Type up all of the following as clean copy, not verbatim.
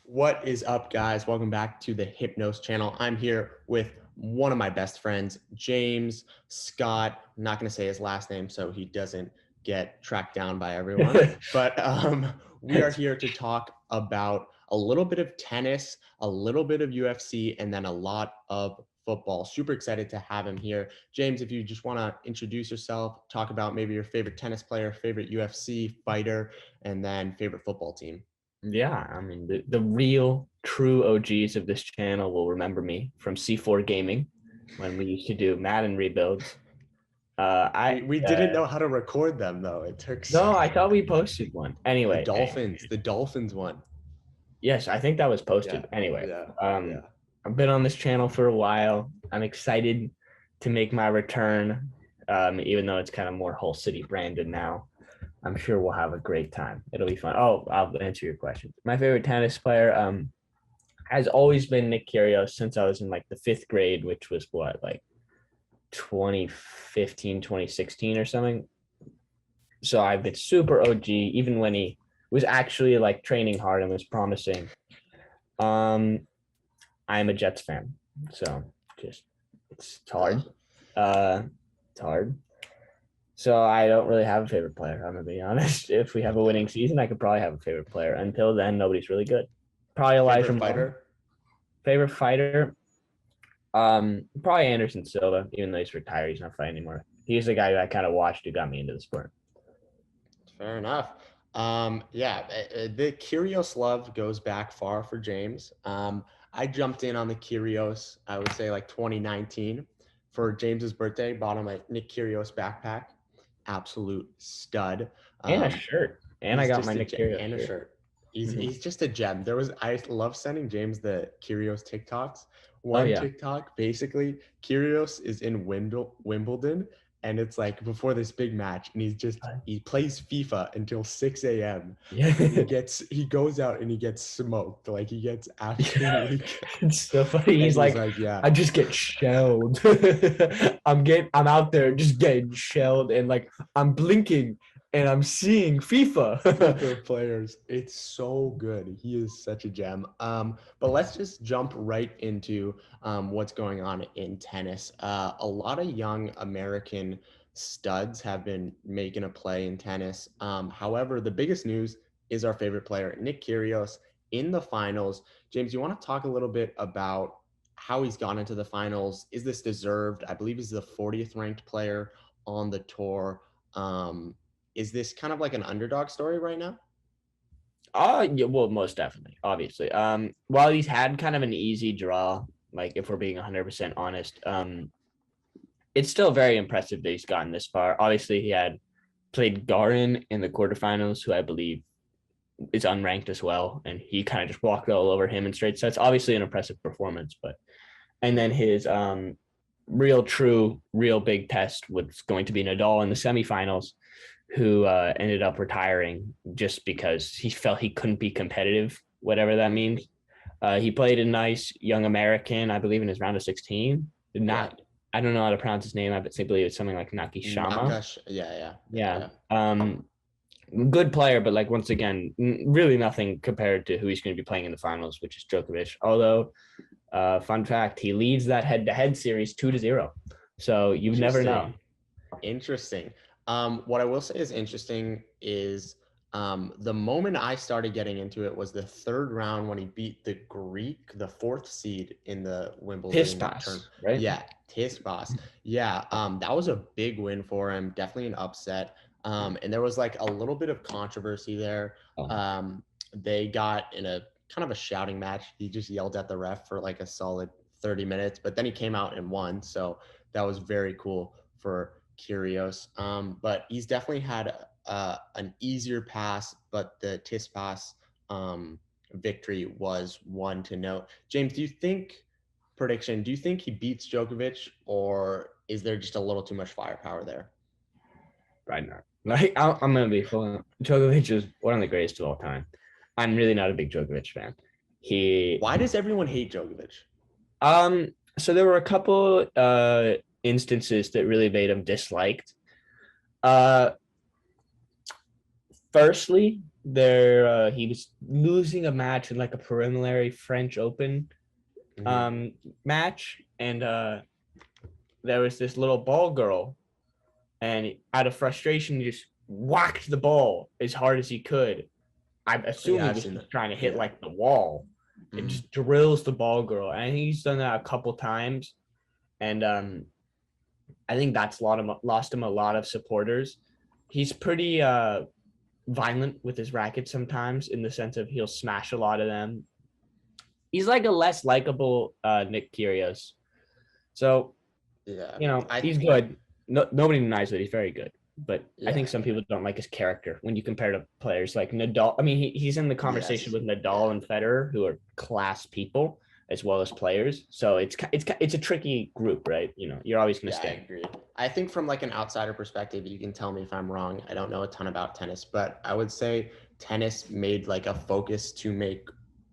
What is up, guys? Welcome back to the Hypnos channel. I'm here with one of my best friends, James Scott. I'm not going to say his last name so he doesn't get tracked down by everyone. But we are here to talk about a little bit of tennis, a little bit of UFC, and then a lot of football. Super excited to have him here. James, if you just want to introduce yourself, talk about maybe your favorite tennis player, favorite UFC fighter, and then favorite football team. Yeah, I mean the real true OGs of this channel will remember me from C4 Gaming when we used to do Madden rebuilds. I We didn't know how to record them though. It took so No, I thought we posted one. the Anyway, Dolphins one. yes, I think that was Yeah, posted. Anyway, yeah, um, yeah. I've been on this channel for a while. I'm excited to make my return, even though it's kind of more whole city branded now. I'm sure we'll have a great time. It'll be fun. Oh, I'll answer your question. My favorite tennis player, has always been Nick Kyrgios since I was in like the fifth grade, which was what, like 2015, 2016 or something. So I've been super OG, even when he was actually like training hard and was promising. Um, I'm a Jets fan, so just it's hard. It's hard. So I don't really have a favorite player. I'm gonna be honest. If we have a winning season, I could probably have a favorite player. Until then, nobody's really good. Probably Elijah Favorite Moore. fighter? Favorite fighter, probably Anderson Silva, even though he's retired, he's not fighting anymore. He's the guy who I kind of watched who got me into the sport. Fair enough. Yeah, the Kyrgios love goes back far for James. I jumped in on the Kyrgios, I would say like 2019 for James's birthday, bought him a Nick Kyrgios backpack. Absolute stud. And a Um, shirt. And I he's got just my Nick Kyrgios and a shirt. shirt. He's Mm-hmm. he's just a gem. I love sending James the Kyrgios TikToks. Oh One yeah. TikTok, basically, Kyrgios is in Wimbledon, and it's like before this big match, and he plays FIFA until 6 a.m. Yeah. and he goes out and he gets smoked. Like he gets absolutely It's so funny. and He's he's like, like, yeah, I just get shelled. I'm out there just getting shelled and like I'm blinking and I'm seeing FIFA. FIFA players. It's so good. He is such a gem. But let's just jump right into what's going on in tennis. A lot of young American studs have been making a play in tennis. However, the biggest news is our favorite player, Nick Kyrgios, in the finals. James, you want to talk a little bit about how he's gone into the finals? Is this deserved? I believe he's the 40th ranked player on the tour. Is this kind of like an underdog story right now? Yeah, well, most definitely, obviously. While he's had kind of an easy draw, like if we're being 100% honest, it's still very impressive that he's gotten this far. Obviously, he had played Garin in the quarterfinals, who I believe is unranked as well, and he kind of just walked all over him in straight sets. Obviously, an impressive performance, but and then his real big test was going to be Nadal in the semifinals, who ended up retiring just because he felt he couldn't be competitive, whatever that means. He played a nice young American, I believe, in his round of 16. Yeah. Not, I don't know how to pronounce his name. I believe it's something like Nakishama. Nakash. Yeah. Yeah. Good player, but like once again, really nothing compared to who he's going to be playing in the finals, which is Djokovic. Although, fun fact, he leads that head-to-head series 2-0. So you never know. Interesting. What I will say is interesting is the moment I started getting into it was the third round when he beat the Greek, the fourth seed in the Wimbledon turn. Tispas, right? Yeah, Tispas. Yeah, that was a big win for him. Definitely an upset. And there was like a little bit of controversy there. Oh. They got in a kind of a shouting match. He just yelled at the ref for like a solid 30 minutes, but then he came out and won. So that was very cool for Kyrgios. But he's definitely had an easier pass, but the Tispas victory was one to note. James, do you think he beats Djokovic, or is there just a little too much firepower there? Right now. Like I'm gonna be full. Djokovic is one of the greatest of all time. I'm really not a big Djokovic fan. He Why does everyone hate Djokovic? so there were a couple instances that really made him disliked. Uh Firstly, he was losing a match in like a preliminary French Open Mhm. match, and there was this little ball girl, and out of frustration, he just whacked the ball as hard as he could. I'm Yeah, assuming he I've was seen just that. trying to hit Yeah. like the wall. It Mhm. just drills the ball girl. And I think he's done that a couple times. And I think that's lost him a lot of supporters. He's pretty violent with his racket sometimes, in the sense of he'll smash a lot of them. He's like a less likable Nick Kyrgios. So, Yeah. I he's good. No, nobody denies that he's very good. But I yeah. think some people don't like his character when you compare to players like Nadal. I mean, he's in the conversation Yes. with Nadal Yeah. and Federer, who are class people as well as players. So it's a tricky group, right? You're always going to Yeah, I stay. agree. I think from like an outsider perspective, you can tell me if I'm wrong. I don't know a ton about tennis, but I would say tennis made like a focus to make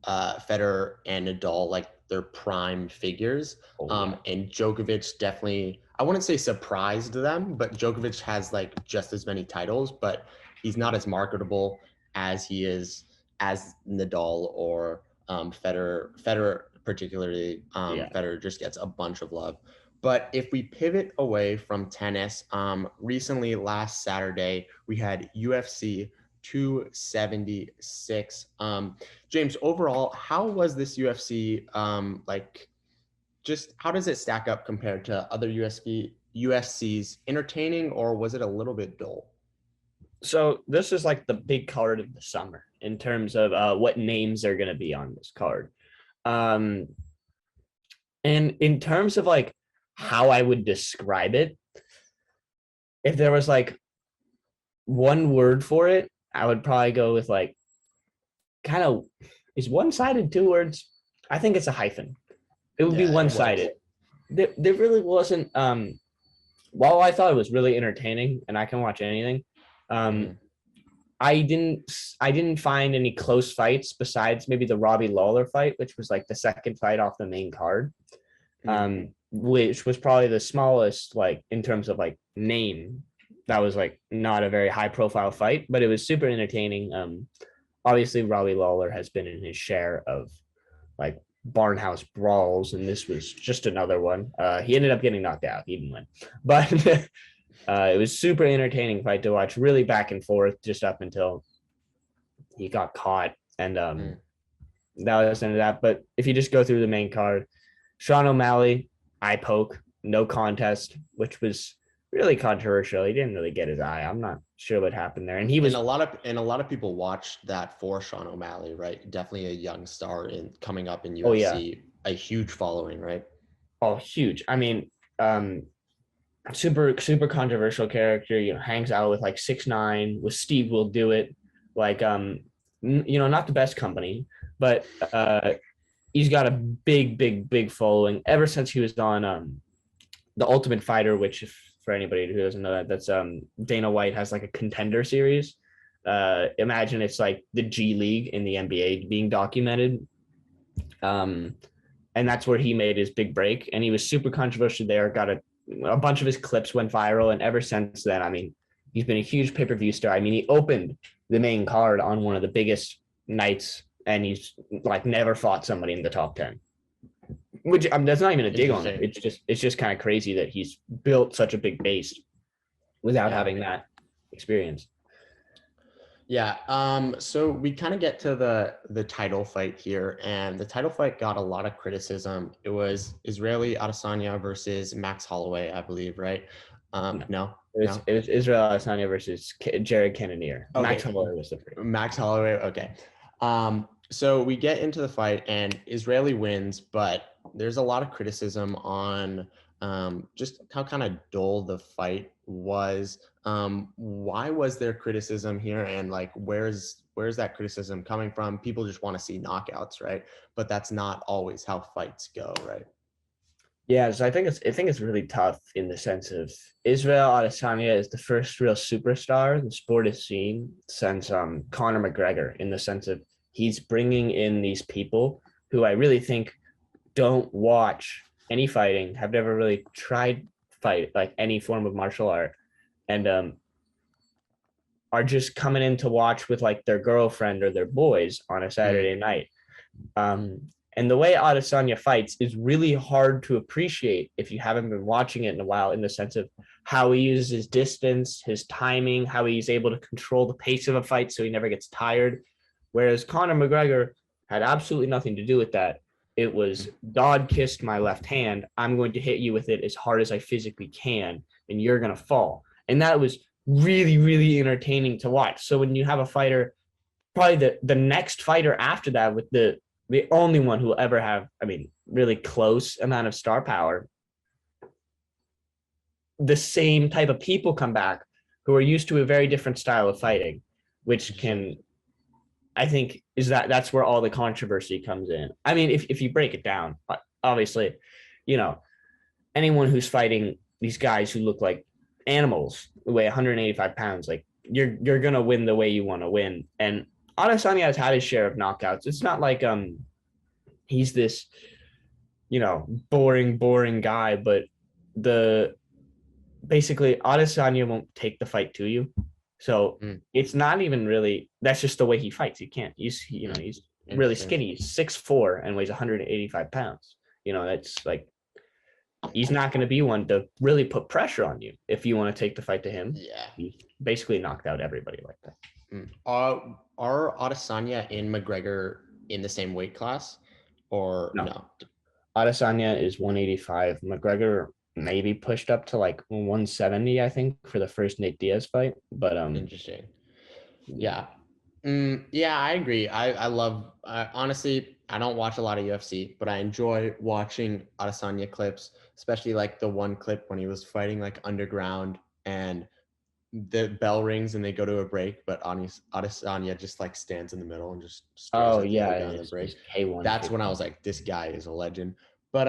Federer and Nadal like their prime figures. Oh yeah, And Djokovic definitely, I wouldn't say surprised them, but Djokovic has like just as many titles, but he's not as marketable as he is as Nadal or Federer. Federer particularly, yeah. Federer just gets a bunch of love. But if we pivot away from tennis, recently last Saturday we had UFC 276. James, overall, how was this UFC? Like, just how does it stack up compared to other UFCs? Entertaining, or was it a little bit dull? So this is like the big card of the summer in terms of what names are going to be on this card. Um, and in terms of like how I would describe it, if there was like one word for it, I would probably go with like kind of, is one sided two words? I think it's a hyphen. It would be Yeah, one it was. sided. There really wasn't. While I thought it was really entertaining and I can watch anything, um, Mm-hmm. I didn't find any close fights besides maybe the Robbie Lawler fight, which was like the second fight off the main card, which was probably the smallest, like in terms of like name. That was like not a very high profile fight, but it was super entertaining. Obviously Robbie Lawler has been in his share of like barnhouse brawls, and this was just another one. He ended up getting knocked out. He didn't win, but it was super entertaining fight to watch. Really back and forth, just up until he got caught, and Mm-hmm. that was the end of that. But if you just go through the main card, Sean O'Malley, eye poke, no contest, which was really controversial. He didn't really get his eye. I'm not sure what happened there, and he And was. a lot of people watched that for Sean O'Malley, right? Definitely a young star in coming up in Oh yeah, UFC, a huge following, right? oh huge. I mean, um, super controversial character. Hangs out with like 6ix9ine with Steve Will Do It, like not the best company, but he's got a big following ever since he was on the Ultimate Fighter, which if for anybody who doesn't know that, that's Dana White has like a contender series. Imagine it's like the G League in the NBA being documented. Um, and that's where he made his big break. And he was super controversial there. Got a bunch of his clips went viral, and ever since then, I mean, he's been a huge pay per view star. I mean, he opened the main card on one of the biggest nights, and he's like never fought somebody in the top 10. Which that's not even a dig on him. Interesting. It's just kind of crazy that he's built such a big base without Yeah. having that experience. Yeah. So we kind of get to the title fight here, and the title fight got a lot of criticism. It was Israeli Adesanya versus Max Holloway, I believe, right? No, No, no. it was Israel Adesanya versus Jared Cannonier. Max Okay, Holloway was the first. Max Holloway. Okay. So we get into the fight, and Israeli wins, but there's a lot of criticism on just how kind of dull the fight was. Why was there criticism here, and like where's that criticism coming from? People just want to see knockouts, right? But that's not always how fights go, right? Yeah, so I think it's really tough in the sense of Israel Adesanya is the first real superstar the sport has seen since Conor McGregor, in the sense of he's bringing in these people who I really think don't watch any fighting, have never really tried fight like any form of martial art, and are just coming in to watch with like their girlfriend or their boys on a Mm, Saturday night. And the way Adesanya fights is really hard to appreciate if you haven't been watching it in a while, in the sense of how he uses his distance, his timing, how he's able to control the pace of a fight so he never gets tired. Whereas Conor McGregor had absolutely nothing to do with that. It was God kissed my left hand. I'm going to hit you with it as hard as I physically can, and you're going to fall. And that was really, really entertaining to watch. So when you have a fighter, probably the next fighter after that, with the only one who will ever have, I mean, really close amount of star power, the same type of people come back who are used to a very different style of fighting, which interesting. can, I think, is that's where all the controversy comes in. I mean, if you break it down, obviously, you know, anyone who's fighting these guys who look like animals, who weigh 185 pounds, like you're gonna win the way you want to win. And Adesanya has had his share of knockouts. It's not like he's this, boring guy, but the basically Adesanya won't take the fight to you. So Mm, it's not even really, that's just the way he fights. He can't. mm, He's really interesting. skinny. He's 6'4" and weighs 185 pounds. That's like, he's not going to be one to really put pressure on you if you want to take the fight to him. Yeah. He basically knocked out everybody like that. Mm. Are Adesanya and McGregor in the same weight class, or No, no? Adesanya is 185. McGregor maybe pushed up to like 170, I think, for the first Nate Diaz fight. But Interesting. yeah. Yeah. Yeah, I agree. I love, honestly, I don't watch a lot of UFC, but I enjoy watching Adesanya clips, especially like the one clip when he was fighting like underground and the bell rings and they go to a break, but Adesanya just like stands in the middle and just stares Oh at the other yeah, guy on the break. his K1 That's kick. when I was like, this guy is a legend. But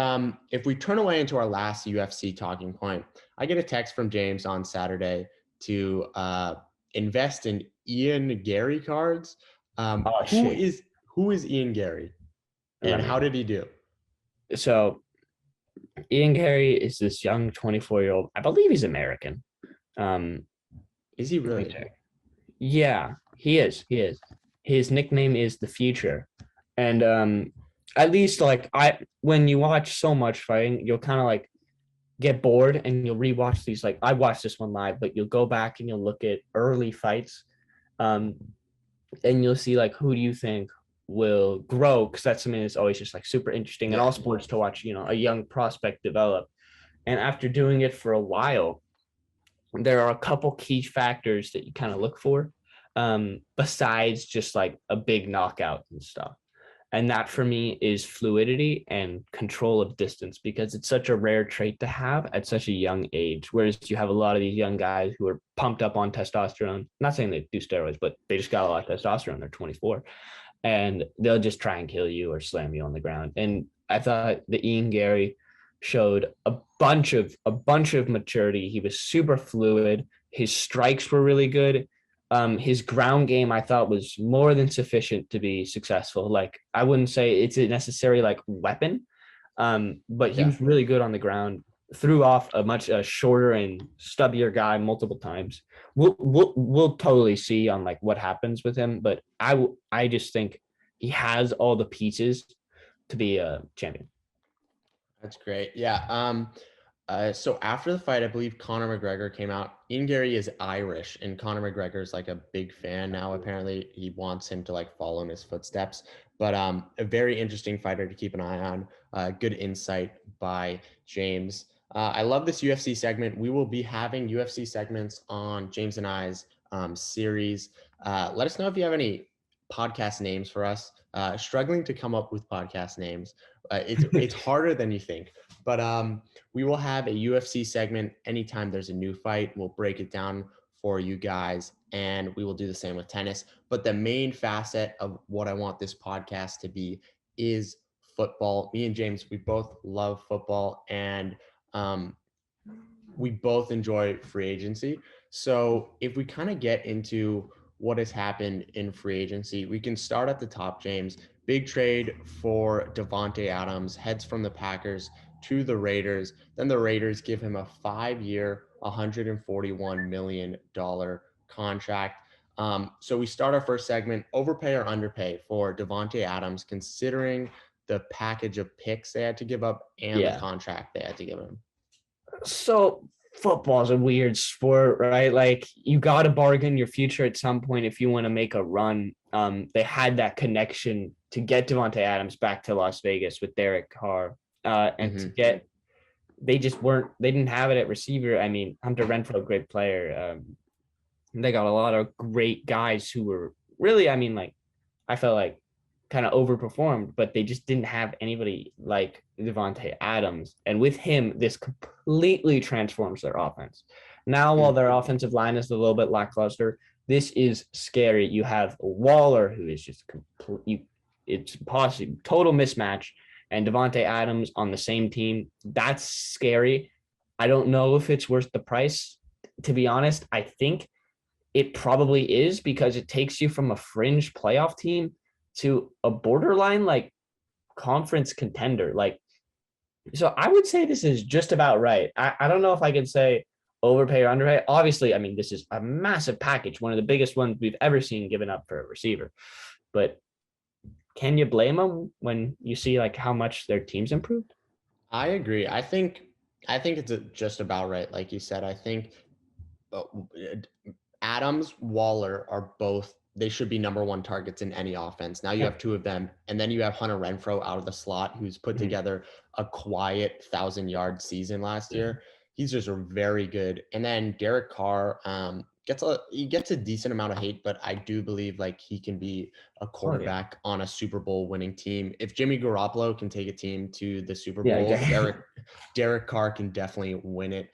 if we turn away into our last UFC talking point, I get a text from James on Saturday to invest in Ian Gary cards. Oh Who shit. is Ian Gary, and Let me how know. did he do? So Ian Gary is this young 24-year-old. I believe he's American. Um, Is he let me really? check. Yeah, he is. He is. His nickname is the Future, and at least like when you watch so much fighting, you'll kind of like get bored and you'll rewatch these. Like I watched this one live, but you'll go back and you'll look at early fights, um, and you'll see like who do you think will grow, because that's something that's always just like super interesting in Yeah. all sports to watch. A young prospect develop, and after doing it for a while, there are a couple key factors that you kind of look for, besides just like a big knockout and stuff. And that for me is fluidity and control of distance, because it's such a rare trait to have at such a young age. Whereas you have a lot of these young guys who are pumped up on testosterone, not saying they do steroids, but they just got a lot of testosterone. They're 24 and they'll just try and kill you or slam you on the ground. And I thought the Ian Gary showed a bunch of maturity. He was super fluid. His strikes were really good. His ground game I thought was more than sufficient to be successful. Like I wouldn't say it's a necessary like weapon, but he Yeah. was really good on the ground. Threw off a much shorter and stubbier guy multiple times. We'll totally see on like what happens with him, but I just think he has all the pieces to be a champion. That's great. Yeah. So after the fight, I believe Conor McGregor came out. Ian Gary is Irish, and Conor McGregor is like a big fan now. Apparently, he wants him to like follow in his footsteps. But a very interesting fighter to keep an eye on. Good insight by James. I love this UFC segment. We will be having UFC segments on James and I's series. Let us know if you have any podcast names for us. Struggling to come up with podcast names. It's harder than you think. But we will have a UFC segment anytime there's a new fight. We'll break it down for you guys, and we will do the same with tennis. But the main facet of what I want this podcast to be is football. Me and James, we both love football, and um, we both enjoy free agency. So if we kind of get into what has happened in free agency, we can start at the top, James. Big trade for Devontae Adams, heads from the Packers to the Raiders. Then the Raiders give him a 5-year, $141 million contract. So we start our first segment, overpay or underpay for Devontae Adams, considering the package of picks they had to give up and the Yeah. contract they had to give him. So football's a weird sport, right? Like you got to bargain your future at some point if you want to make a run. They had that connection to get Devontae Adams back to Las Vegas with Derek Carr, and to Mm-hmm. get they just weren't they didn't have it at receiver. I mean, Hunter Renfrow, great player. They got a lot of great guys who were really, I mean, like I felt like kind of overperformed, but they just didn't have anybody like Devontae Adams. And with him, this completely transforms their offense. Now, while their offensive line is a little bit lackluster, this is scary. You have Waller, who is just complete. It's possible total mismatch, and Devontae Adams on the same team. That's scary. I don't know if it's worth the price. To be honest, I think it probably is because it takes you from a fringe playoff team to a borderline like conference contender. Like, so I would say this is just about right. I don't know if I can say overpay or underpay. Obviously, I mean, this is a massive package, one of the biggest ones we've ever seen given up for a receiver. But can you blame them when you see like how much their team's improved? I agree. I think it's just about right. Like you said, I think uh, Adams, Waller are both, they should be number one targets in any offense. Now you Yeah. have two of them, and then you have Hunter Renfrow out of the slot, who's put Mhm. together a quiet 1,000-yard season last year. He's just very good. And then Derek Carr gets a decent amount of hate, but I do believe like he can be a Oh yeah. quarterback on a Super Bowl winning team. If Jimmy Garoppolo can take a team to the Super Yeah, Bowl, exactly. Derek Carr can definitely win it.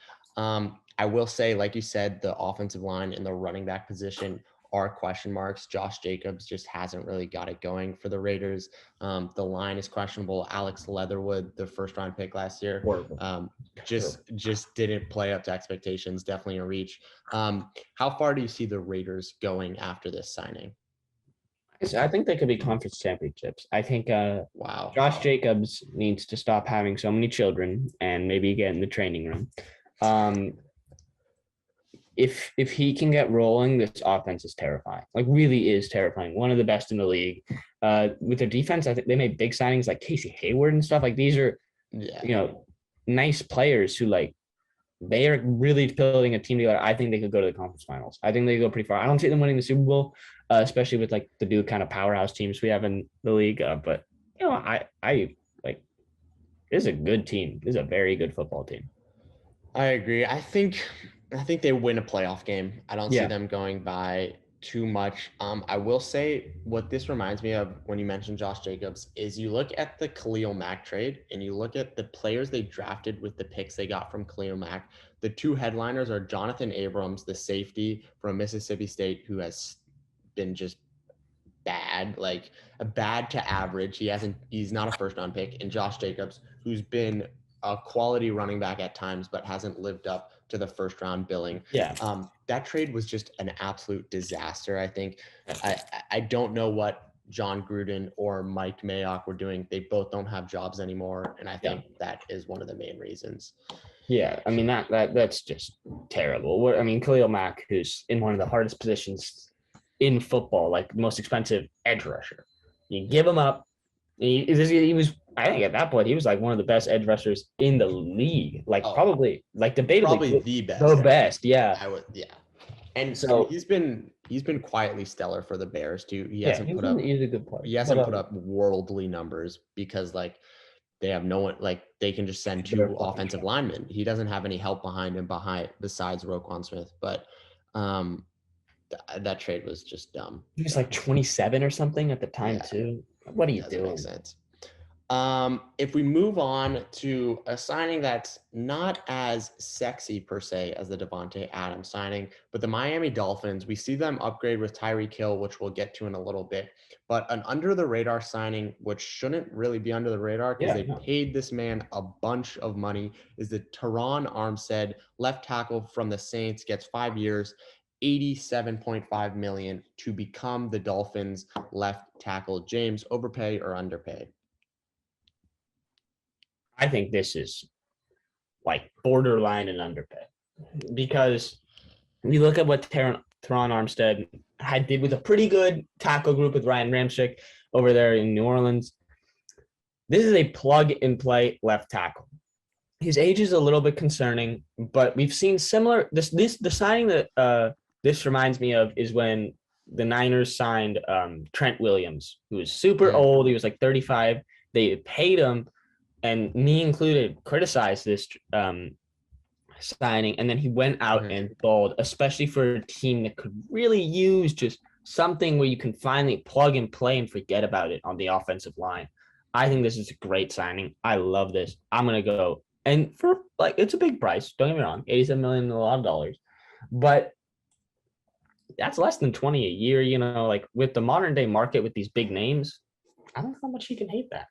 I will say, like you said, the offensive line and the running back position are question marks. Josh Jacobs just hasn't really got it going for the Raiders. The line is questionable. Alex Leatherwood, the first round pick last year, Horrible. just didn't play up to expectations. Definitely a reach. How far do you see the Raiders going after this signing? I think they could be conference championships. I think Wow. Josh Jacobs needs to stop having so many children and maybe get in the training room. Um, if he can get rolling, this offense is terrifying. Like really is terrifying. One of the best in the league. With their defense, I think they made big signings like Casey Hayward and stuff. Like these are Yeah. nice players who like they are really building a team together. I think they could go to the conference finals. I think they could go pretty far. I don't see them winning the Super Bowl, especially with like the new kind of powerhouse teams we have in the league. But I like this is a good team. This is a very good football team. I agree. I think they win a playoff game. I don't see Yeah, them going by too much. I will say what this reminds me of when you mentioned Josh Jacobs is you look at the Khalil Mack trade and you look at the players they drafted with the picks they got from Khalil Mack. The two headliners are Jonathan Abrams, the safety from Mississippi State, who has been just bad, like a bad to average. He's not a first round pick. And Josh Jacobs, who's been a quality running back at times, but hasn't lived up to the first round billing. yeah. That trade was just an absolute disaster. I think I don't know what John Gruden or Mike Mayock were doing. They both don't have jobs anymore. And I Yeah. think that is one of the main reasons. Yeah, I mean that's just terrible. I mean, Khalil Mack, who's in one of the hardest positions in football, like the most expensive edge rusher, you give him up. He was, I think, at that point he was like one of the best edge rushers in the league, like Oh, probably, like debatably probably the the best. best. Yeah. I would, yeah. And So he's been quietly stellar for the Bears too. yeah, he's a good player, He but hasn't put up worldly numbers because like they have no one, like they can just send they're two fucking offensive trash. linemen. He doesn't have any help behind him besides Roquan Smith. But um that trade was just dumb. He was like 27 or something at the time Yeah, too. What are it you doesn't make doing? sense. If we move on to a signing that's not as sexy per se as the Devontae Adams signing, but the Miami Dolphins, we see them upgrade with Tyreek Hill, which we'll get to in a little bit. But an under the radar signing, which shouldn't really be under the radar because Yeah, they no. paid this man a bunch of money, is the Teron Armstead left tackle from the Saints, gets 5 years. 87.5 million to become the Dolphins left tackle. James, overpay or underpay? I think this is like borderline and underpay because you look at what Teron Armstead I did with a pretty good tackle group with Ryan Ramczyk over there in New Orleans. This is a plug and play left tackle. His age is a little bit concerning, but we've seen similar. The signing that this reminds me of is when the Niners signed Trent Williams, who was super old. He was like 35. They paid him, and me included, criticized this signing, and then he went out and balled, especially for a team that could really use just something where you can finally plug and play and forget about it on the offensive line. I think this is a great signing. I love this. I'm gonna go, and for like, it's a big price. Don't get me wrong, 87 million, a lot of dollars, but that's less than 20 a year. You know, like with the modern day market with these big names, I don't know how much you can hate that.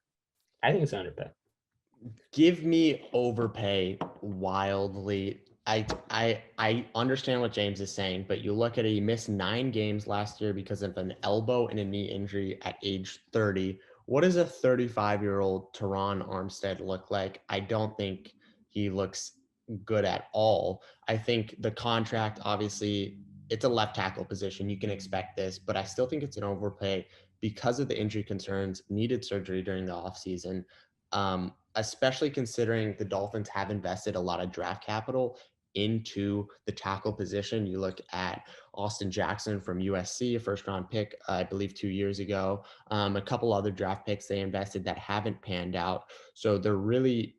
I think it's underpaid. Give me Overpay wildly. I understand what James is saying, but you look at it, he missed 9 games last year because of an elbow and a knee injury at age 30. What does a 35-year-old Teron Armstead look like? I don't think he looks good at all. I think the contract, obviously, it's a left tackle position. You can expect this, but I still think it's an overpay because of the injury concerns, needed surgery during the offseason. Especially considering the Dolphins have invested a lot of draft capital into the tackle position. You look at Austin Jackson from USC, a first round pick, I believe 2 years ago, a couple other draft picks they invested that haven't panned out. So they're really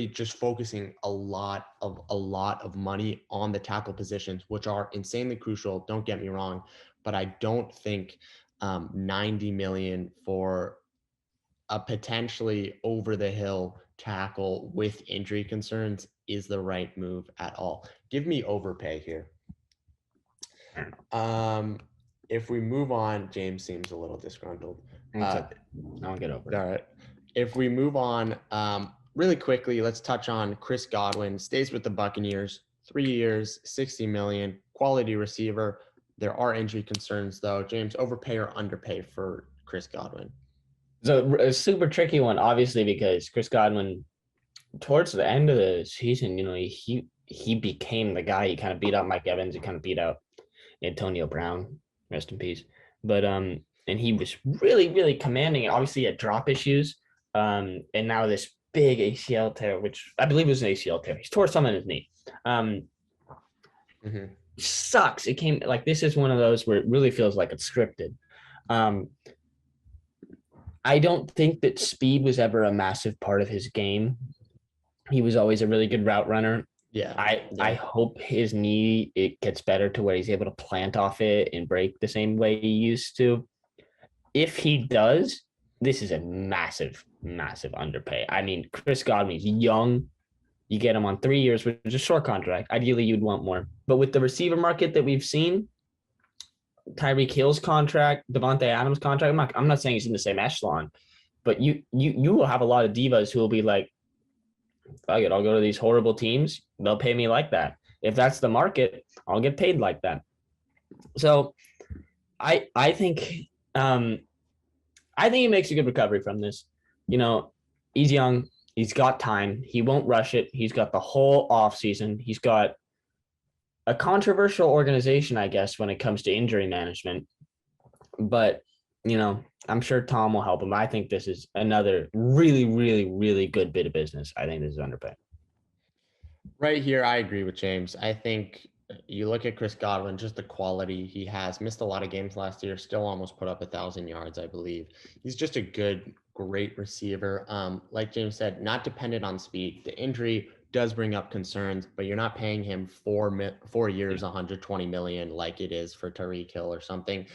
just focusing a lot of money on the tackle positions, which are insanely crucial. Don't get me wrong, but I don't think 90 million for a potentially over the hill tackle with injury concerns is the right move at all. Give me overpay here. If we move on, James seems a little disgruntled. I'll get over it. All right. If we move on, really quickly, let's touch on Chris Godwin. Stays with the Buccaneers, 3 years, 60 million, quality receiver. There are injury concerns though. James, overpay or underpay for Chris Godwin? So a super tricky one, obviously, because Chris Godwin, towards the end of the season, you know, he became the guy. He kind of beat out Mike Evans. He kind of beat out Antonio Brown. Rest in peace. But and he was really, really commanding. Obviously, he had drop issues. And now this big ACL tear, which I believe was an ACL tear. He's tore some in his knee. Sucks. It came like this is one of those where it really feels like it's scripted. I don't think that speed was ever a massive part of his game. He was always a really good route runner. Yeah. I hope his knee, it gets better to where he's able to plant off it and break the same way he used to. If he does, this is a massive, massive underpay. I mean, Chris Godwin's young. You get him on 3 years, which is a short contract. Ideally, you'd want more. But with the receiver market that we've seen, Tyreek Hill's contract, Devontae Adams' contract, I'm not saying he's in the same echelon, but you will have a lot of divas who will be like, fuck it, I'll go to these horrible teams. They'll pay me like that. If that's the market, I'll get paid like that. So I think he makes a good recovery from this. You know, he's young, he's got time, he won't rush it. He's got the whole off season. He's got a controversial organization, I guess, when it comes to injury management. But, you know, I'm sure Tom will help him. I think this is another really, really, really good bit of business. I think this is underpaid. Right here, I agree with James. I think you look at Chris Godwin, just the quality he has. Missed a lot of games last year, still almost put up 1,000 yards, I believe. He's just a good, great receiver. Like James said, not dependent on speed. The injury does bring up concerns, but you're not paying him 4 years, 120 million like it is for Tyreek Hill or something.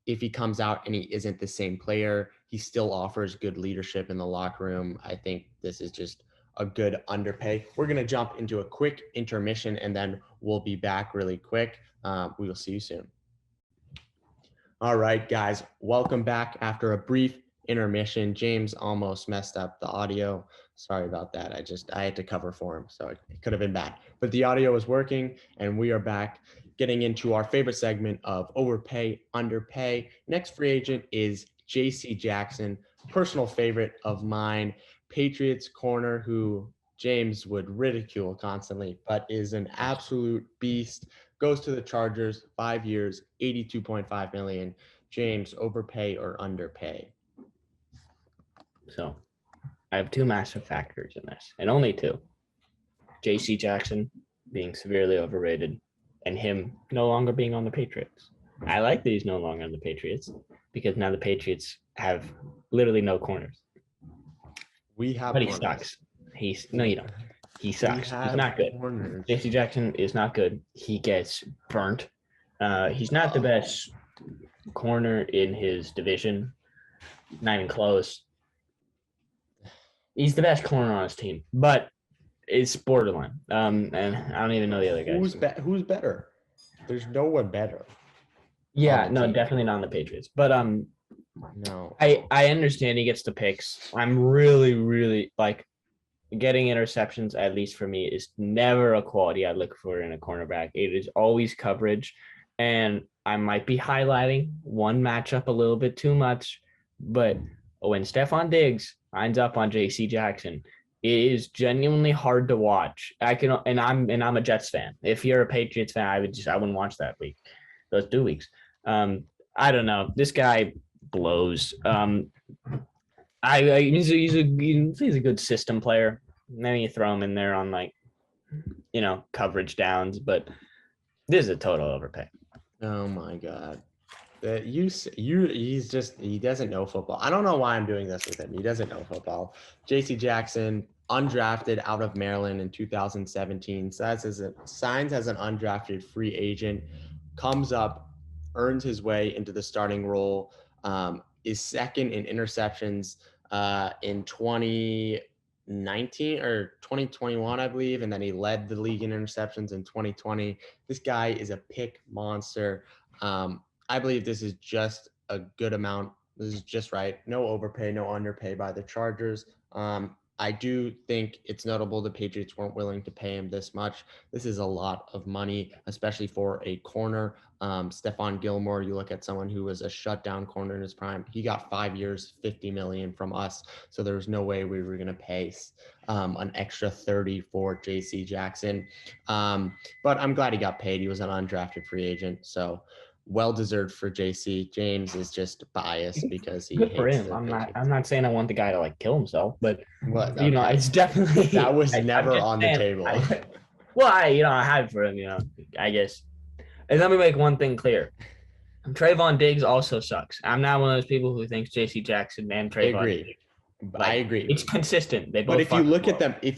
If he comes out and he isn't the same player, he still offers good leadership in the locker room. I think this is just a good underpay. We're going to jump into a quick intermission and then we'll be back really quick. We will see you soon. All right, guys, welcome back after a brief intermission. James almost messed up the audio. Sorry about that. I had to cover for him, so it could have been bad. But the audio is working, and we are back getting into our favorite segment of overpay, underpay. Next free agent is J.C. Jackson, personal favorite of mine, Patriots corner who James would ridicule constantly, but is an absolute beast. goes to the Chargers, 5 years, 82.5 million. James, overpay or underpay? So I have two massive factors in this, and only two. JC Jackson being severely overrated and him no longer being on the Patriots. I like that he's no longer on the Patriots because now the Patriots have literally no corners. We have But he corners. sucks. No, you don't. He We sucks. He's have not good. corners. JC Jackson is not good. He gets burnt. He's not the best corner in his division. Not even close. He's the best corner on his team, but it's borderline. And I don't even know the other guys. Who's better? There's no one better. Yeah, no, definitely not on the Patriots. But no. I understand he gets the picks. I'm really like getting interceptions, at least for me, is never a quality I look for in a cornerback. It is always coverage. And I might be highlighting one matchup a little bit too much, but when Stephon Diggs lines up on JC Jackson, it is genuinely hard to watch. I'm a Jets fan. If you're a Patriots fan, I wouldn't watch that week, those 2 weeks. I don't know. This guy blows. He's a good system player. Then you throw him in there on coverage downs, but this is a total overpay. Oh my God. He doesn't know football. I don't know why I'm doing this with him. He doesn't know football. JC Jackson, undrafted out of Maryland in 2017, signs as an undrafted free agent, comes up, earns his way into the starting role, is second in interceptions in 2019 or 2021, I believe, and then he led the league in interceptions in 2020. This guy is a pick monster. I believe this is just a good amount. This is just right. No overpay, no underpay by the Chargers. I do think it's notable the Patriots weren't willing to pay him this much. This is a lot of money, especially for a corner. Stephon Gilmore, you look at someone who was a shutdown corner in his prime. He got 5 years, 50 million from us. So there was no way we were going to pay an extra 30 for JC Jackson. But I'm glad he got paid. He was an undrafted free agent. So well-deserved for JC. James is just biased because he good for hates him. I'm not saying I want the guy to like kill himself, but it's definitely that was never on the table. I have for him, I guess. And let me make one thing clear. Trayvon Diggs also sucks. I'm not one of those people who thinks JC Jackson and Trayvon. I agree. It's consistent. They both. But if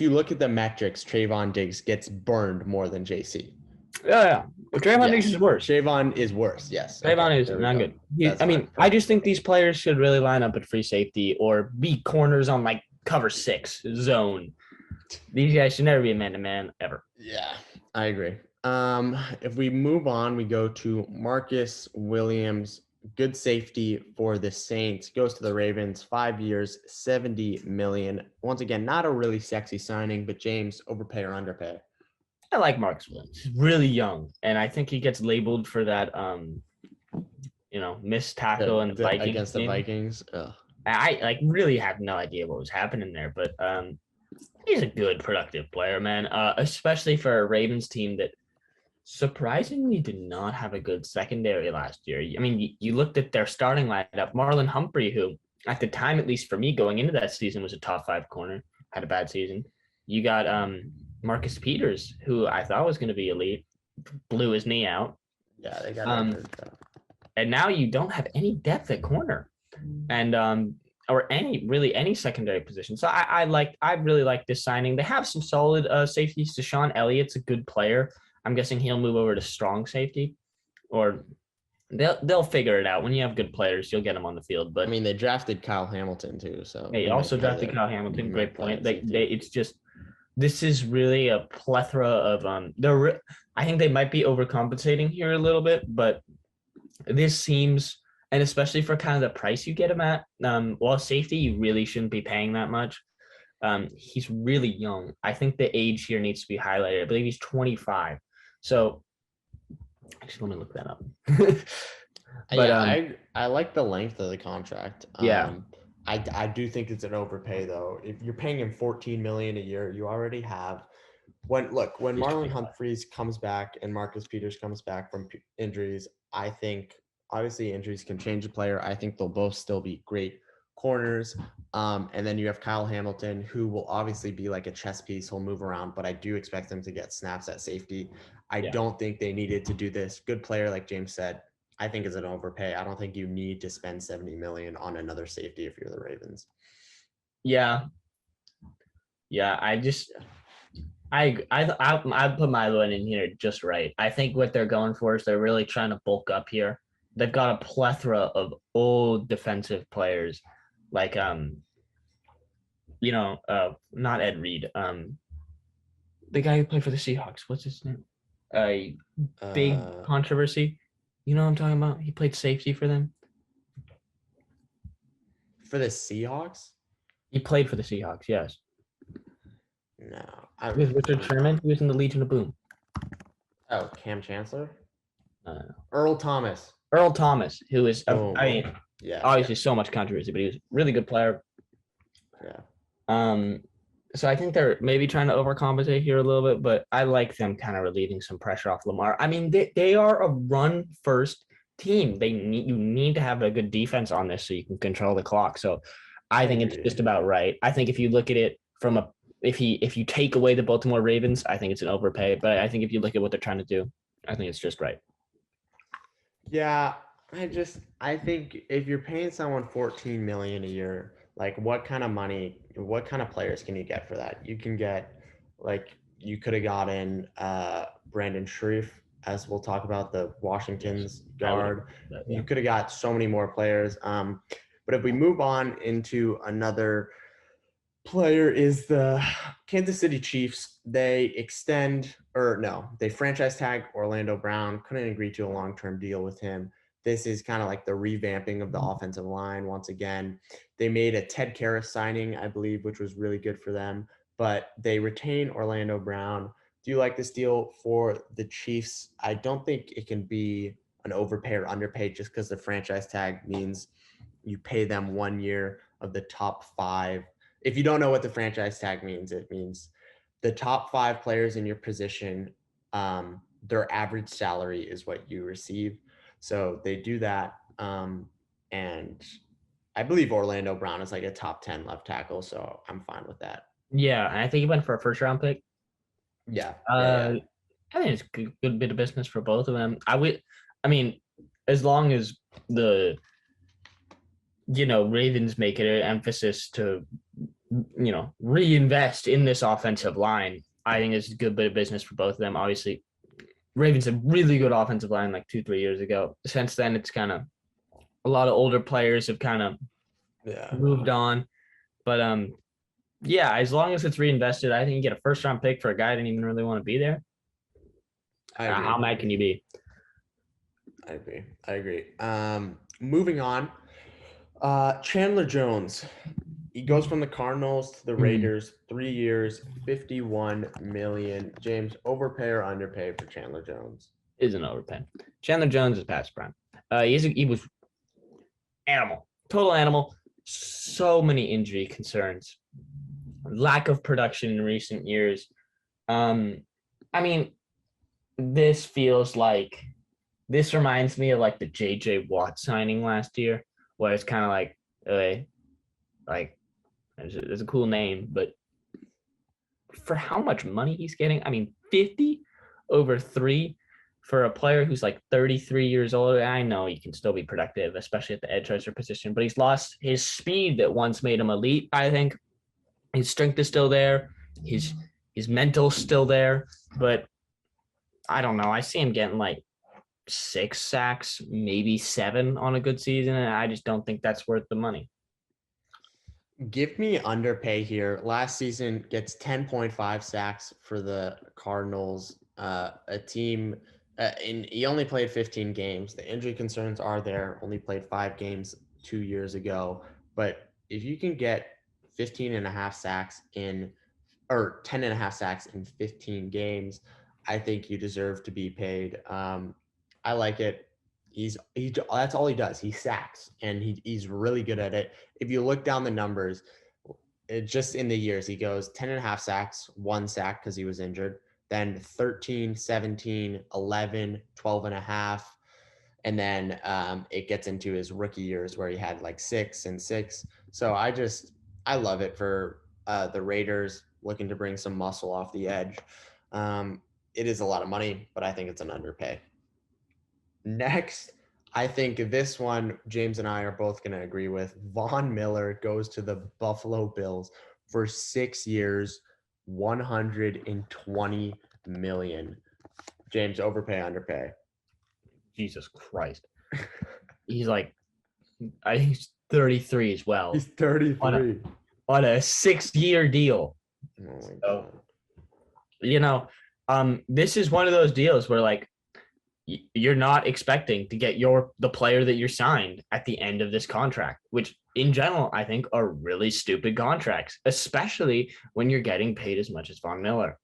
you look at the metrics, Trayvon Diggs gets burned more than JC. Yeah. But Trayvon Diggs is worse. Trayvon is worse, yes. Trayvon is not good. I just think these players should really line up at free safety or be corners on like cover 6 zone. These guys should never be a man-to-man ever. Yeah, I agree. If we move on, we go to Marcus Williams, good safety for the Saints, goes to the Ravens, 5 years, 70 million. Once again, not a really sexy signing, but James, overpay or underpay? I like Marcus Williams. He's really young, and I think he gets labeled for that, missed tackle and Vikings against the Vikings. Ugh. I really have no idea what was happening there, but he's a good, productive player, man. Especially for a Ravens team that surprisingly did not have a good secondary last year. I mean, you looked at their starting lineup. Marlon Humphrey, who at the time, at least for me, going into that season, was a top 5 corner, had a bad season. You got Marcus Peters, who I thought was going to be elite, blew his knee out. Yeah, they got and now you don't have any depth at corner, and or any secondary position. So I really like this signing. They have some solid safeties. Deshaun Elliott's a good player. I'm guessing he'll move over to strong safety, or they'll figure it out. When you have good players, you'll get them on the field. But I mean, they drafted Kyle Hamilton too. So they also drafted Kyle Hamilton. Great point. It's just. This is really a plethora of I think they might be overcompensating here a little bit, but this seems, and especially for kind of the price you get him at, while safety, you really shouldn't be paying that much. He's really young. I think the age here needs to be highlighted. I believe he's 25. So actually, let me look that up. But I like the length of the contract. Yeah. I do think it's an overpay though. If you're paying him $14 million a year, you already have when He's Marlon 25. Humphreys comes back and Marcus Peters comes back from injuries, I think obviously injuries can change a player. I think they'll both still be great corners. And then you have Kyle Hamilton, who will obviously be like a chess piece. He'll move around, but I do expect them to get snaps at safety. I Yeah. don't think they needed to do this. Good player, like James said. I think is an overpay. I don't think you need to spend 70 million on another safety if you're the Ravens. Yeah. Yeah. I put my one in here just right. I think what they're going for is they're really trying to bulk up here. They've got a plethora of old defensive players, like not Ed Reed, the guy who played for the Seahawks. What's his name? A big Uh, controversy. You know what I'm talking about? He played safety for them. for the Seahawks? He played for the Seahawks. Yes, No. I, with Richard Sherman. He was in the Legion of Boom. oh, Cam Chancellor? Uh, Earl Thomas. Earl Thomas, who is, Boom. I mean, Yeah. obviously so much controversy, but he was a really good player. Yeah. So I think they're maybe trying to overcompensate here a little bit, but I like them kind of relieving some pressure off Lamar. I mean, they are a run first team. You need to have a good defense on this so you can control the clock. So I think it's just about right. I think if you look at it from if you take away the Baltimore Ravens, I think it's an overpay. But I think if you look at what they're trying to do, I think it's just right. Yeah. I think if you're paying someone 14 million a year, like what kind of money, what kind of players can you get for that? You can get like you could have gotten Brandon Sharif, as we'll talk about, the Yes, Washington's I would. guard. Yeah. You could have got so many more players. But if we move on into another player is the Kansas City Chiefs. They franchise tag Orlando Brown, couldn't agree to a long-term deal with him. This is kind of like the revamping of the offensive line once again. They made a Ted Karras signing, I believe, which was really good for them, but they retain Orlando Brown. Do you like this deal for the Chiefs? I don't think it can be an overpay or underpay just because the franchise tag means you pay them 1 year of the top five. If you don't know what the franchise tag means, it means the top five players in your position, their average salary is what you receive. So they do that. And I believe Orlando Brown is like a top 10 left tackle. So I'm fine with that. Yeah, and I think he went for a first round pick. Yeah. Yeah. Yeah. Uh, I think it's a good bit of business for both of them. I mean, as long as the Ravens make it an emphasis to reinvest in this offensive line, I think it's a good bit of business for both of them. Obviously, Ravens had really good offensive line like 2-3 years ago. Since then, it's kind of a lot of older players have kind of moved on. But yeah, as long as it's reinvested, I think you get a first round pick for a guy that didn't even really want to be there. I agree. How mad can you be? I agree. Moving on. Chandler Jones. He goes from the Cardinals to the Raiders, 3 years, 51 million. James, overpay or underpay for Chandler Jones? Is an overpay. Chandler Jones is past prime. He was total animal. So many injury concerns, lack of production in recent years. I mean, this reminds me of like the JJ Watt signing last year, where it's kind of like it's a cool name, but for how much money he's getting, I mean, 50 over 3 for a player who's like 33 years old. I know he can still be productive, especially at the edge rusher position, but he's lost his speed that once made him elite. I think his strength is still there. His mental still there, but I don't know. I see him getting like 6 sacks, maybe 7 on a good season, and I just don't think that's worth the money. Give me underpay here. Last season gets 10.5 sacks for the Cardinals. A team, and he only played 15 games. The injury concerns are there. Only played 5 games 2 years ago. But if you can get 15 and a half sacks or 10 and a half sacks in 15 games, I think you deserve to be paid. I like it. That's all he does. He sacks, and he's really good at it. If you look down the numbers, just in the years, he goes 10 and a half sacks, 1 sack because he was injured, then 13, 17, 11, 12 and a half. And then it gets into his rookie years where he had like 6 and 6. So I love it for the Raiders looking to bring some muscle off the edge. It is a lot of money, but I think it's an underpay. Next, I think this one, James and I are both going to agree with. Von Miller goes to the Buffalo Bills for 6 years, 120 million. James, overpay, underpay. Jesus Christ. He's like, I think he's 33 as well. He's 33 on a 6-year deal. Oh my So, God. this is one of those deals where like you're not expecting to get the player that you're signed at the end of this contract, which in general I think are really stupid contracts, especially when you're getting paid as much as Von Miller.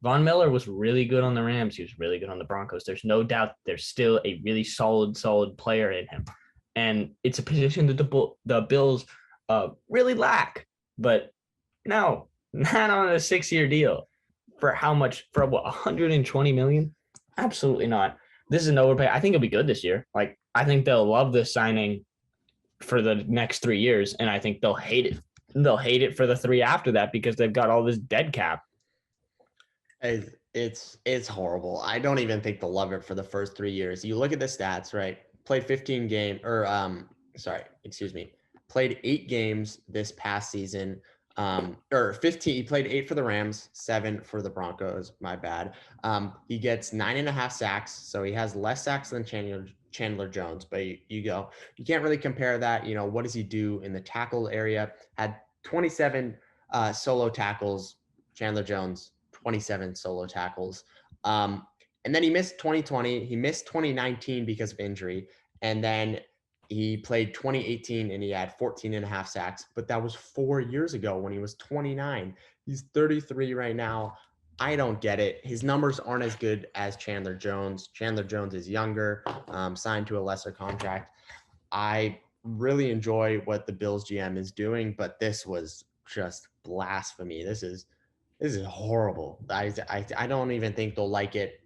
Von Miller was really good on the Rams. He was really good on the Broncos. There's no doubt there's still a really solid player in him. And it's a position that the Bills really lack. But no, not on a 6-year deal. For how much? For what, 120 million? Absolutely not. This is an overpay. I think it'll be good this year. Like, I think they'll love this signing for the next 3 years. And I think they'll hate it. They'll hate it for the 3 after that because they've got all this dead cap. It's horrible. I don't even think they'll love it for the first 3 years. You look at the stats, right? Played 15 game or played 8 games this past season. Or 15. He played 8 for the Rams, 7 for the Broncos. My bad. He gets 9.5 sacks, so he has less sacks than Chandler Jones. But you can't really compare that. What does he do in the tackle area? Had 27 solo tackles. Chandler Jones 27 solo tackles. And then he missed 2020. He missed 2019 because of injury. And then he played 2018 and he had 14.5 sacks, but that was 4 years ago when he was 29. He's 33 right now. I don't get it. His numbers aren't as good as Chandler Jones. Chandler Jones is younger, signed to a lesser contract. I really enjoy what the Bills GM is doing, but this was just blasphemy. This is horrible. I don't even think they'll like it